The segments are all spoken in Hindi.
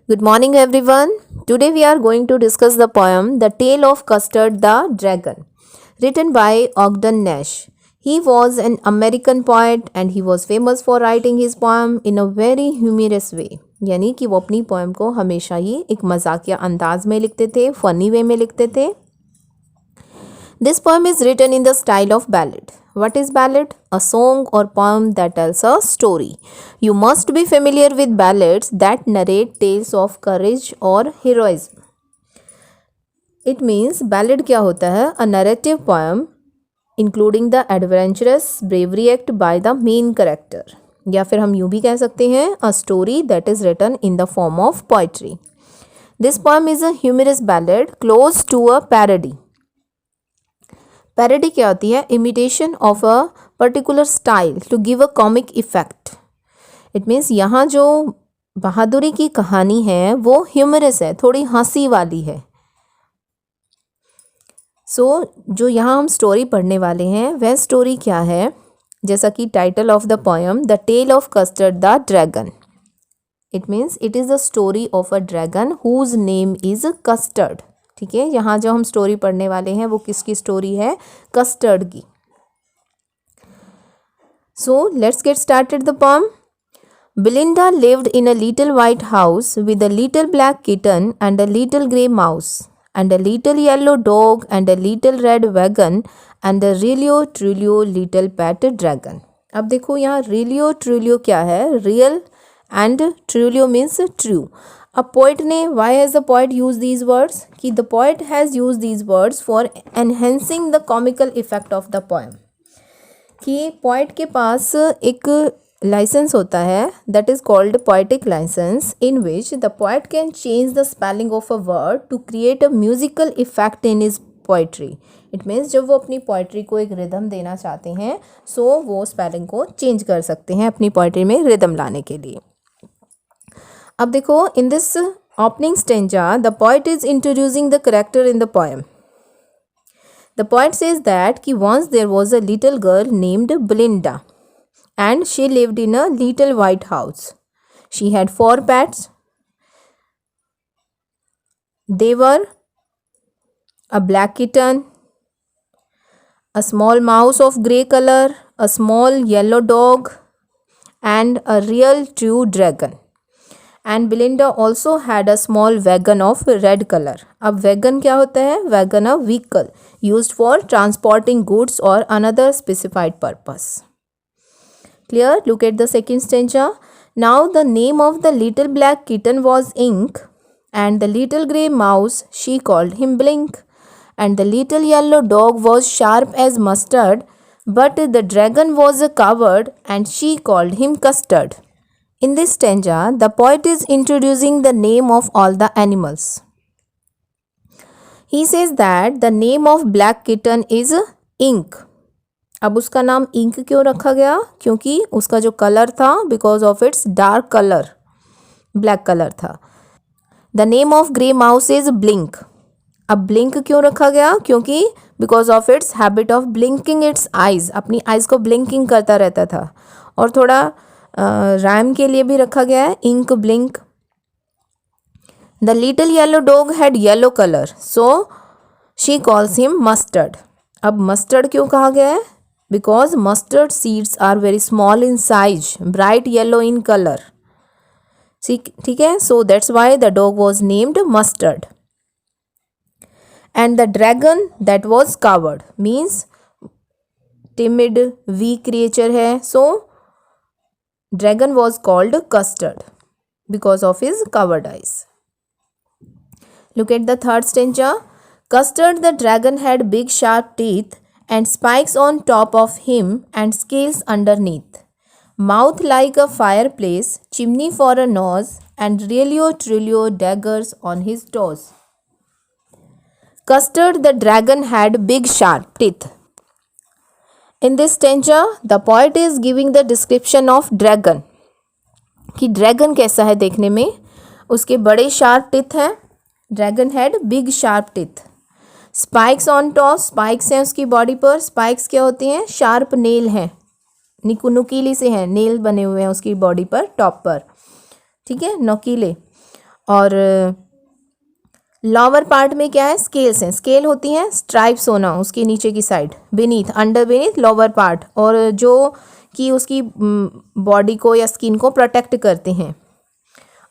Good morning, everyone. Today we are going to discuss the poem The Tale of Custard the Dragon, written by Ogden Nash. He was an American poet and he was famous for writing his poem in a very humorous way. यानी कि वो अपनी पोएम को हमेशा ही एक मजाकिया अंदाज में लिखते थे, फनी वे में लिखते थे. This poem is written in the style of ballad. What is ballad? A song or poem that tells a story. You must be familiar with ballads that narrate tales of courage or heroism. It means ballad क्या होता है? A narrative poem including the adventurous bravery act by the main character. या फिर हम यूँ भी कह सकते हैं a story that is written in the form of poetry. This poem is a humorous ballad close to a parody. Parody क्या होती है? Imitation of a particular style to give a comic effect. It means यहाँ जो बहादुरी की कहानी है वो ह्यूमरस है, थोड़ी हंसी वाली है. जो यहाँ हम स्टोरी पढ़ने वाले हैं वह स्टोरी क्या है? जैसा कि title of the poem the tale of Custard the dragon. It means it is the story of a dragon whose name is Custard. ठीक है, यहाँ जो हम स्टोरी पढ़ने वाले हैं वो किसकी स्टोरी है? कस्टर्ड की. So let's get started the poem. Belinda lived in a little white house with a little black kitten and a little grey mouse and a little yellow dog and a little red wagon and a really truly little pet dragon. अब देखो यहाँ रिलियो ट्रूलियो क्या है? Real and trulio means true. अब पोइट ने why has the poet use these words? कि the poet has use these words for enhancing the comical effect of the poem. कि पोइट के पास एक लाइसेंस होता है that is called poetic license in which the poet can change the spelling of a word to create a musical effect in his poetry. It means जब वो अपनी पोइट्री को एक रिदम देना चाहते हैं सो वो स्पेलिंग को चेंज कर सकते हैं अपनी पोइट्री में रिदम लाने के लिए. अब देखो, in this opening stanza the poet is introducing the character in the poem. The poet says that कि once there was a little girl named Belinda and she lived in a little white house. She had 4 pets. They were a black kitten, a small mouse of grey color, a small yellow dog and a real true dragon. And Belinda also had a small wagon of red color. अब wagon क्या होता है? Wagon a vehicle used for transporting goods or another specified purpose. Clear? Look at the second stanza. Now the name of the little black kitten was Ink, and the little grey mouse she called him Blink, and the little yellow dog was sharp as mustard, but the dragon was a coward, and she called him Custard. In this stanza, the poet is introducing the name of all the animals. He says that the name of black kitten is Ink. अब उसका नाम इंक क्यों रखा गया? क्योंकि उसका जो कलर था because of its dark colour, black colour था. The name of grey mouse is Blink. अब ब्लिंक क्यों रखा गया? क्योंकि because of its habit of blinking its eyes, अपनी आइज को ब्लिंकिंग करता रहता था. और थोड़ा रैम के लिए भी रखा गया है Ink Blink. The little yellow dog had yellow colour so she calls him Mustard. अब मस्टर्ड क्यों कहा गया है? Because mustard seeds are very small in size, bright yellow in colour. ठीक है, so that's why the dog was named Mustard. And the dragon that was coward means timid weak creature है. सो Dragon was called Custard because of his cowardice. Look at the third stanza. Custard the dragon had big sharp teeth and spikes on top of him and scales underneath. Mouth like a fireplace, chimney for a nose and really truly daggers on his toes. Custard the dragon had big sharp teeth. In this stanza, the poet is giving the description of dragon. कि ड्रैगन कैसा है देखने में? उसके बड़े शार्प टिथ हैं. Dragon had big sharp teeth. Spikes on top, spikes हैं उसकी बॉडी पर. स्पाइक्स क्या होती हैं? शार्प नेल हैं, नुकीली से हैं, नेल बने हुए हैं उसकी बॉडी पर, टॉप पर. ठीक है, नोकीले. और लोअर पार्ट में क्या है, स्केल्स हैं, स्केल होती हैं स्ट्राइप्स होना उसके नीचे की side, beneath, under beneath lower part, और जो कि उसकी बॉडी को या स्किन को प्रोटेक्ट करते हैं।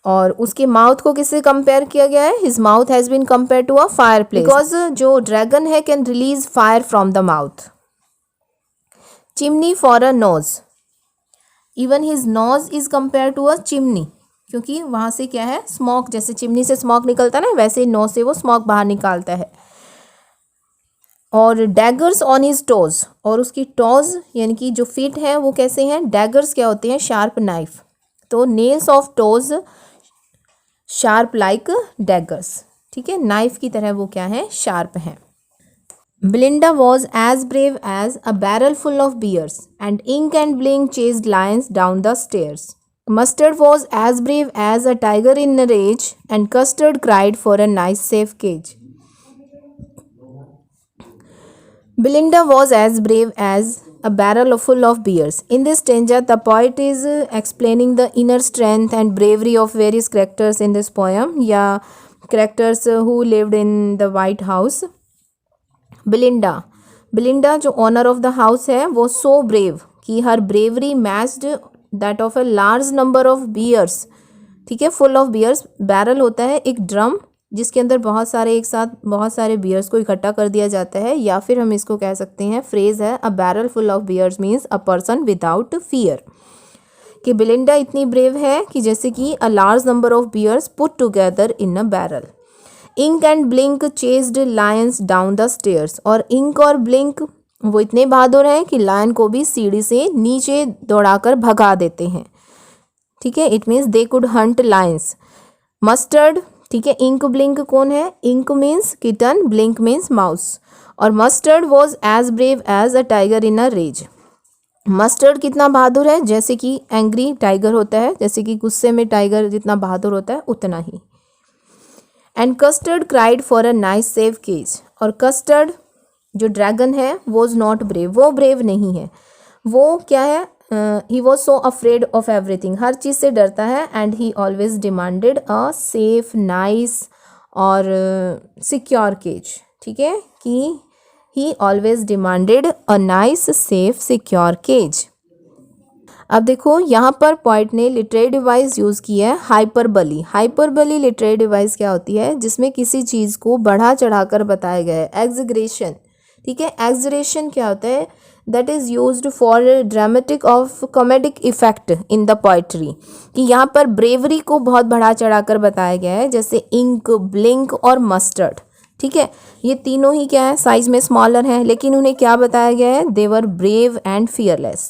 और उसके माउथ को किससे कंपेयर किया गया है, his mouth has been compare to a fire place, because जो ड्रैगन है can release fire from the mouth. Chimney for a nose, even his nose is compare to a chimney, क्योंकि वहाँ से क्या है, स्मोक, जैसे चिमनी से स्मोक निकलता है ना, वैसे ही नोज से वो स्मोक बाहर निकालता है। और डैगर्स ऑन हिज टोज, और उसकी टोज यानी कि जो फीट हैं वो कैसे हैं, डैगर्स क्या होते हैं, शार्प नाइफ, तो nails of toes sharp like daggers, ठीक है, नाइफ की तरह वो क्या है, शार्प हैं। Belinda was as brave as a barrel full of beers, and Ink and Blink chased lions down the stairs. Mustard was as brave as a tiger in a rage, and Custard cried for a nice safe cage. Belinda was as brave as a barrel full of beers. In this stanza, the poet is explaining the inner strength and bravery of various characters in this poem, yeah, characters who lived in the White House. बिलिंडा जो ओनर ऑफ द हाउस है वो सो ब्रेव कि हर bravery matched that of a large number of bears, ठीक है, फुल ऑफ बियर्स। बैरल होता है एक ड्रम जिसके अंदर बहुत सारे एक साथ बहुत सारे बियर्स को इकट्ठा कर दिया जाता है, या फिर हम इसको कह सकते हैं, फ्रेज है, a barrel full of bears means a person without fear, कि बिलिंडा इतनी ब्रेव है कि जैसे कि a large number of bears put together in a barrel. Ink and Blink chased lions down the stairs, और इंक और ब्लिंक वो इतने बहादुर हैं कि लायन को भी सीढ़ी से नीचे दौड़ाकर भगा देते हैं, ठीक है, it means they could hunt lions. Mustard, ठीक है, इंक ब्लिंक कौन है, Ink means kitten, Blink means mouse, और Mustard was as brave as a tiger in a rage. Mustard कितना बहादुर है, जैसे कि एंग्री टाइगर होता है, जैसे कि गुस्से में टाइगर जितना बहादुर होता है उतना ही। And Custard cried for a nice safe cage, और कस्टर्ड जो ड्रैगन है वॉज नॉट ब्रेव, वो ब्रेव नहीं है, वो क्या है, he was so afraid of everything, हर चीज़ से डरता है, and he always demanded a safe nice और सिक्योर केज, ठीक है, कि he always demanded a nice safe secure cage. अब देखो यहाँ पर पॉइंट ने लिटरेरी डिवाइस यूज़ की है हाइपरबली। हाइपरबली लिटरेरी डिवाइस क्या होती है, जिसमें किसी चीज़ को बढ़ा चढ़ाकर बताया गया है, एग्जीग्रेशन, ठीक है, एग्जीग्रेशन क्या होता है, that is used for dramatic of comedic effect in the poetry, कि यहाँ पर ब्रेवरी को बहुत बढ़ा चढ़ाकर बताया गया है, जैसे इंक, ब्लिंक और मस्टर्ड, ठीक है, ये तीनों ही क्या है, साइज में स्मॉलर हैं, लेकिन उन्हें क्या बताया गया है, दे वर ब्रेव एंड फियरलेस।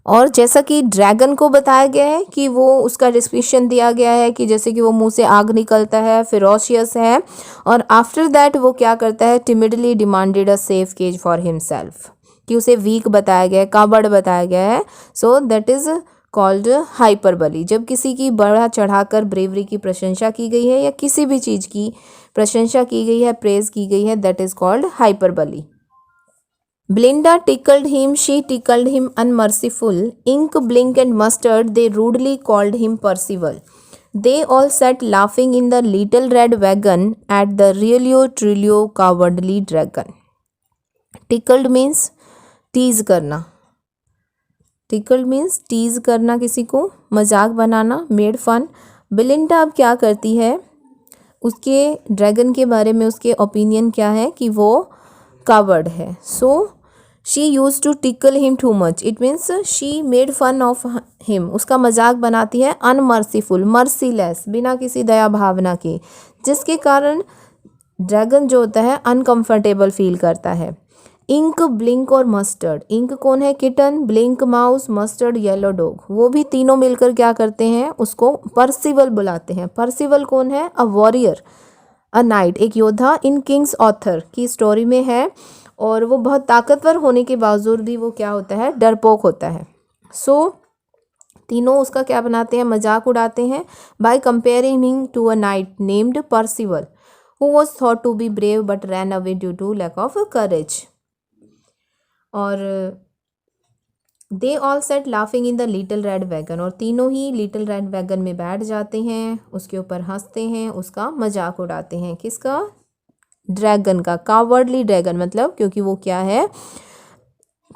और जैसा कि ड्रैगन को बताया गया है कि वो उसका डिस्क्रिप्शन दिया गया है कि जैसे कि वो मुंह से आग निकलता है, फिरोशियस है, और आफ्टर दैट वो क्या करता है, timidly demanded a safe cage for himself, कि उसे वीक बताया गया है, काबड़ बताया गया है, so that is called hyperbole. जब किसी की बढ़ा चढ़ाकर ब्रेवरी की प्रशंसा की गई है या किसी भी चीज़ की प्रशंसा की गई है, प्रेज की गई है, that is called hyperbole. Belinda tickled him, she tickled him unmerciful. Ink, Blink and Mustard, they rudely called him Percival. They all sat laughing in the little red wagon at the Relio Trilio cowardly dragon. Tickled means tease करना, tickled means tease करना, किसी को मजाक बनाना, made fun. Belinda अब क्या करती है, उसके ड्रैगन के बारे में उसके ओपिनियन क्या है कि वो कावर्ड है, so she used to tickle him too much, it means she made fun of him, उसका मजाक बनाती है, अनमर्सीफुल, मर्सीलेस, बिना किसी दया भावना के, जिसके कारण ड्रैगन जो होता है अनकंफर्टेबल फील करता है। इंक, ब्लिंक और मस्टर्ड, इंक कौन है, kitten, blink mouse, mustard yellow dog, वो भी तीनों मिलकर क्या करते हैं, उसको परसिवल बुलाते हैं। परसिवल कौन है, अ वॉरियर, अ नाइट, एक योद्धा इन किंग्स ऑथर की स्टोरी में है, और वो बहुत ताकतवर होने के बावजूद भी वो क्या होता है, डरपोक होता है। सो तीनों उसका क्या बनाते हैं, मजाक उड़ाते हैं, by comparing him to a knight named Percival who was thought to be brave but ran away due to lack of courage. और they all sat laughing in the little red wagon, और तीनों ही लिटिल रेड वैगन में बैठ जाते हैं, उसके ऊपर हंसते हैं, उसका मजाक उड़ाते हैं। किसका? ड्रैगन का। कावर्डली ड्रैगन मतलब क्योंकि वो क्या है?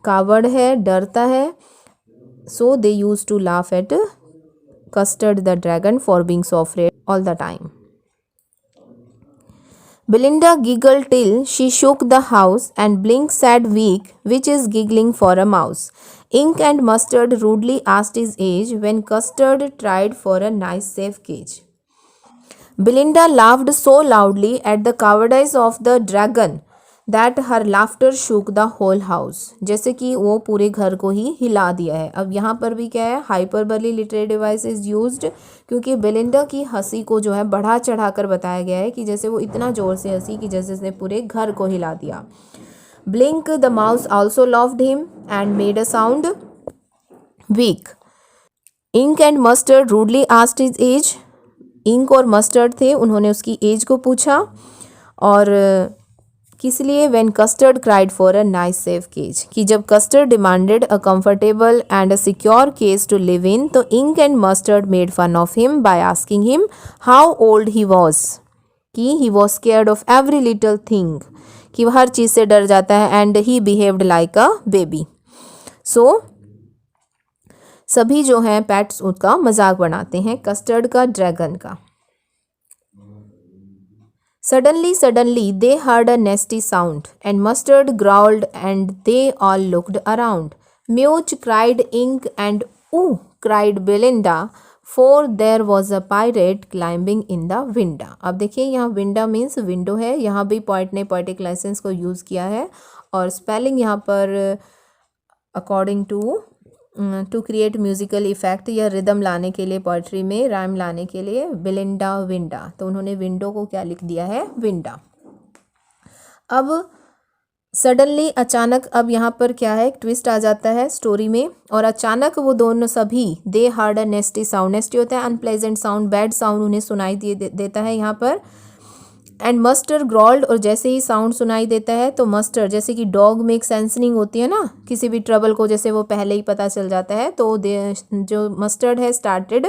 कावर्ड है, डरता है। So they use to laugh at Custard the dragon for being so afraid all the time. Belinda giggled till she shook the house, and Blink said weak, which is giggling for a mouse. Ink and Mustard rudely asked his age when Custard tried for a nice safe cage. Belinda laughed so loudly at the cowardice of the dragon that her laughter shook the whole house, जैसे कि वो पूरे घर को ही हिला दिया है। अब यहाँ पर भी क्या है? Hyperbole literary device is used, क्योंकि बेलिंडा की हंसी को जो है बढ़ा चढ़ा कर बताया गया है कि जैसे वो इतना ज़ोर से हंसी कि जैसे उसने पूरे घर को हिला दिया। Blink the mouse also loved him and made a sound weak. Ink and Mustard rudely asked his age. Ink और मस्टर्ड थे, उन्होंने उसकी एज को पूछा। और किस लिए? When Custard cried for a nice safe cage, कि जब Custard demanded a comfortable and a secure cage to live in, तो Ink and Mustard made fun of him by asking him how old he was, कि he was scared of every little thing, कि वह हर चीज़ से डर जाता है। And he behaved like a baby. So सभी जो हैं पेट्स उसका मजाक बनाते हैं, कस्टर्ड का, ड्रैगन का। Suddenly, they heard a nasty sound, and Mustard growled, and they all looked around. Mewch cried Ink, and ooh, cried Belinda, for there was a pirate climbing in the window. अब देखिए यहाँ window means window है, यहाँ भी poet ने poetic license को यूज़ किया है, और spelling यहाँ पर according to create musical effect या रिदम लाने के लिए, पोइट्री में राइम लाने के लिए, बेलिंडा विंडा, तो उन्होंने विंडो को क्या लिख दिया है? विंडा। अब सडनली, अचानक, अब यहाँ पर क्या है? एक ट्विस्ट आ जाता है स्टोरी में, और अचानक वो दोनों सभी, दे हर्ड अ नेस्टी साउंड, नेस्टी होता है अनप्लेजेंट साउंड, बैड साउंड उन्हें सुनाई देता है यहाँ पर। एंड मस्टर ग्रॉल्ड, और जैसे ही साउंड सुनाई देता है तो मस्टर, जैसे कि डॉग में एक सेंसनिंग होती है ना किसी भी ट्रबल को, जैसे वो पहले ही पता चल जाता है, तो जो मस्टर्ड है स्टार्टेड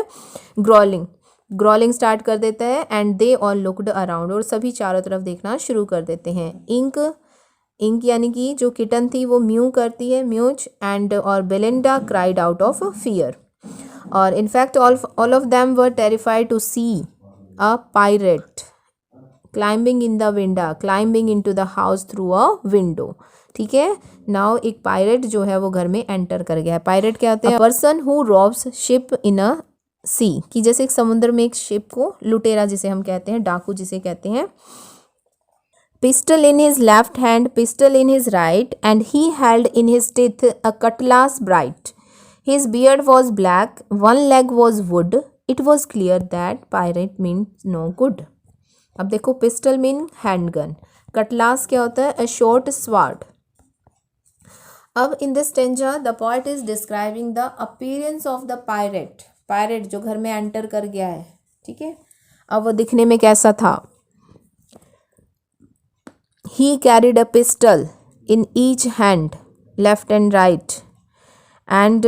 ग्रॉलिंग स्टार्ट कर देता है। And they all looked around, और सभी चारों तरफ देखना शुरू कर देते हैं। इंक यानी कि जो किटन थी वो म्यू करती है, म्यूच, एंड और Belinda cried out of fear, और in fact all of them were terrified to see a pirate climbing in the window, climbing into the house through a window. ठीक है, नाउ एक पायरेट जो है वो घर में एंटर कर गया है। पायरेट क्या होते हैं? Person who robs ship in a sea, कि जैसे एक समुद्र में एक शिप को, लुटेरा जिसे हम कहते हैं, डाकू जिसे कहते हैं। Pistol in his left hand, pistol in his right, and he held in his teeth a cutlass bright. His beard was black, one leg was wood, it was clear that pirate means no good. अब देखो, पिस्टल मीन हैंडगन, कटलास क्या होता है? A short sword. अब in this stanza the poet is describing the appearance of the pirate, pirate जो घर में एंटर कर गया है। ठीक है, अब वो दिखने में कैसा था? ही carried a pistol in each hand, left and right, and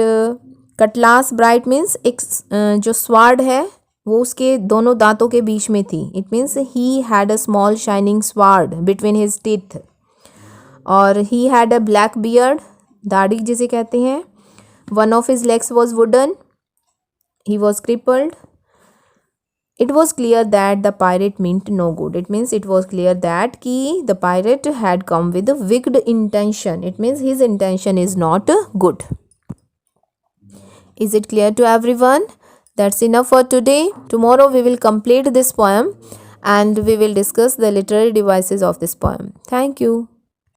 Cutlass bright means एक जो स्वार्ड है वो उसके दोनों दांतों के बीच में थी। It means he had a small shining sword between his teeth, और he had a black beard, दाढ़ी जिसे कहते हैं। One of his legs was wooden, he was crippled. It was clear that the pirate meant no good, it means it was clear that कि the pirate had come with wicked intention, it means his intention is not good. Is it clear to everyone? That's enough for today. Tomorrow we will complete this poem and we will discuss the literary devices of this poem. Thank you.